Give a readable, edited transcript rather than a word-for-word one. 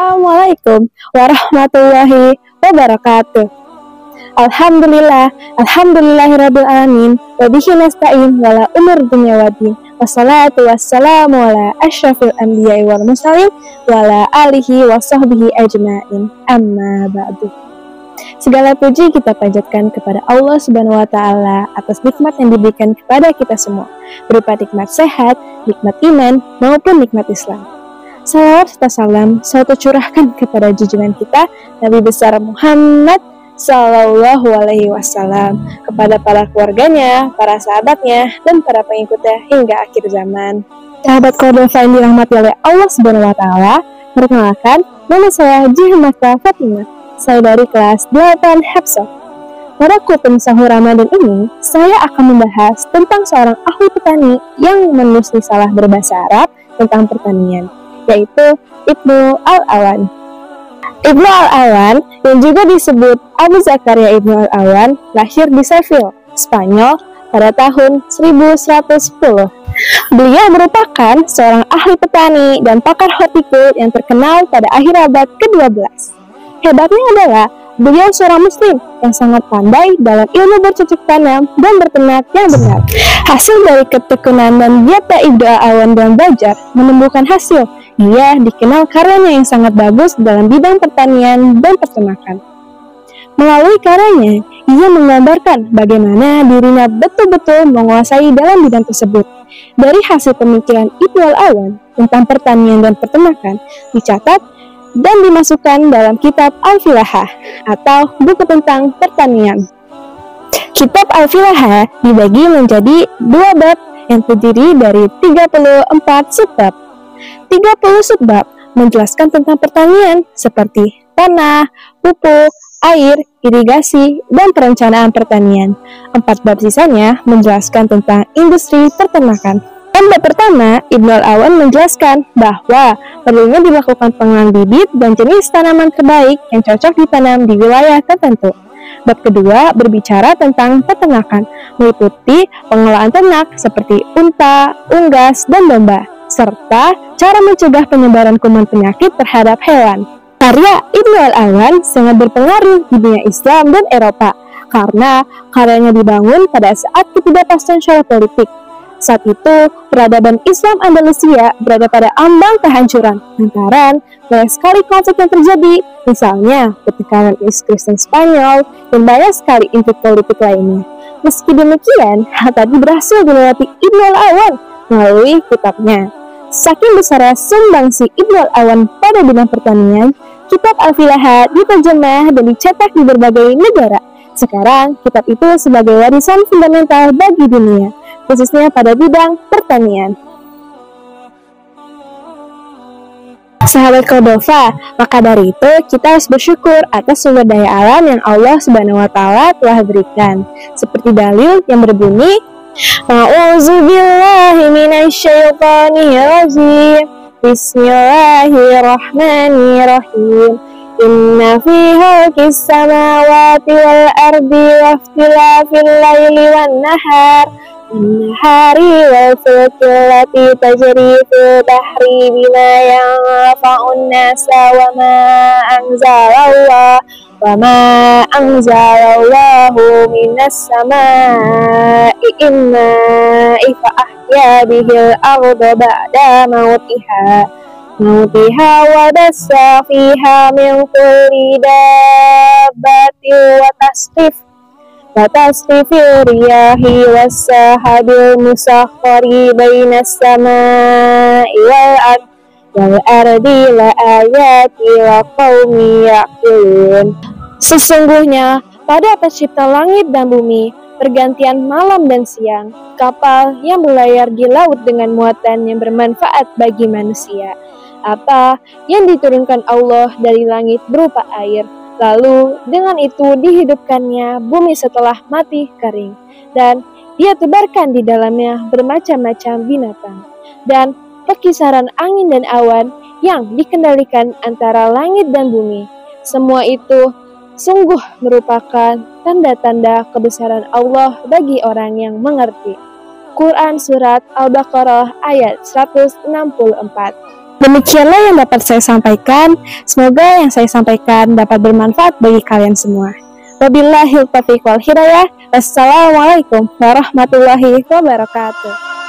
Assalamualaikum warahmatullahi wabarakatuh. Alhamdulillahirabbil alamin, wa bihi nasta'in wala umur dunya waddin. Wassalatu wassalamu ala asyrafil anbiya'i wal mursalin wa ala alihi wa sahbihi ajma'in. Amma ba'du. Segala puji kita panjatkan kepada Allah Subhanahu wa taala atas nikmat yang diberikan kepada kita semua, berupa nikmat sehat, nikmat iman maupun nikmat Islam. Salawat serta salam selalu tercurahkan kepada junjungan kita Nabi besar Muhammad Sallallahu Alaihi Wasallam, kepada para keluarganya, para sahabatnya, dan para pengikutnya hingga akhir zaman. Sahabat Cordova yang dirahmati oleh Allah Subhanahu Wa Taala, perkenalkan, nama saya Jihamata Fatimah. Saya dari kelas 8 Hafsah. Pada kupen sahur Ramadan ini, saya akan membahas tentang seorang ahli petani yang menulis risalah berbahasa Arab tentang pertanian, yaitu Ibnu Al-Awan. Ibnu Al-Awan, yang juga disebut Abu Zakaria Ibnu Al-Awan, lahir di Seville, Spanyol pada tahun 1110. Beliau merupakan seorang ahli petani dan pakar hortikultur yang terkenal pada akhir abad ke-12. Hebatnya adalah beliau seorang muslim yang sangat pandai dalam ilmu bercocok tanam dan berternak yang benar. Hasil dari ketekunan dan giatnya Ibnu Al-Awan dalam belajar menumbuhkan hasil. Ia dikenal karyanya yang sangat bagus dalam bidang pertanian dan peternakan. Melalui karyanya, ia menggambarkan bagaimana dirinya betul-betul menguasai dalam bidang tersebut. Dari hasil pemikiran Ibnu Al-Awan tentang pertanian dan peternakan dicatat dan dimasukkan dalam kitab Al-Filahah atau buku tentang pertanian. Kitab Al-Filahah dibagi menjadi 2 bab yang terdiri dari 34 subbab. 30 subbab menjelaskan tentang pertanian seperti tanah, pupuk, air, irigasi, dan perencanaan pertanian. 4 bab sisanya menjelaskan tentang industri peternakan. Bab pertama, Ibnu Al-Awan menjelaskan bahwa perlunya dilakukan pengenalan bibit dan jenis tanaman terbaik yang cocok ditanam di wilayah tertentu. Bab kedua berbicara tentang peternakan, meliputi pengelolaan ternak seperti unta, unggas, dan domba, serta cara mencegah penyebaran kuman penyakit terhadap hewan. Karya Ibnu Al-Awan sangat berpengaruh di dunia Islam dan Eropa karena karyanya dibangun pada saat ketidakpastian secara politik. Saat itu, peradaban Islam Andalusia berada pada ambang kehancuran lantaran banyak sekali konflik yang terjadi, misalnya pertengkaran Kristen Spanyol dan banyak sekali intrik politik lainnya. Meski demikian, hal tadi berhasil dilewati Ibnu Al-Awan melalui kitabnya. Saking besar sumbangsi Ibnu Al-Awan pada bidang pertanian, kitab Al-Filahah diterjemah dan dicetak di berbagai negara. Sekarang, kitab itu sebagai warisan fundamental bagi dunia, khususnya pada bidang pertanian. Sahabat Cordova, maka dari itu kita harus bersyukur atas sumber daya alam yang Allah Subhanahu wa taala telah berikan. Seperti dalil yang berbunyi, A'udzubillahi minasyaitonir rajim. Bismillahirrahmanirrahim. Inna fi khalqis samawati wal ardi wa ikhtilafil laili wan nahar wal fulki allati tajri fil bahri bima yanfa'un nasa wa ma anzalallahu minas samaa'i imma'i fa ahya bihil arda ba'da mautiha wa bassa fiha min kulli dabbatin wa tasrifir riyahi wassahabil musakhkhari bainas samaa'i wal ardi la ayati wa qaumi yaqilun. Sesungguhnya pada pencipta langit dan bumi, pergantian malam dan siang, kapal yang berlayar di laut dengan muatan yang bermanfaat bagi manusia. Apa yang diturunkan Allah dari langit berupa air, lalu dengan itu dihidupkannya bumi setelah mati kering, dan dia tebarkan di dalamnya bermacam-macam binatang, dan perkisaran angin dan awan yang dikendalikan antara langit dan bumi. Semua itu sungguh merupakan tanda-tanda kebesaran Allah bagi orang yang mengerti. Quran Surat Al-Baqarah ayat 164. Demikianlah yang dapat saya sampaikan. Semoga yang saya sampaikan dapat bermanfaat bagi kalian semua. Wabillahil taufiq wal hidayah. Wassalamualaikum warahmatullahi wabarakatuh.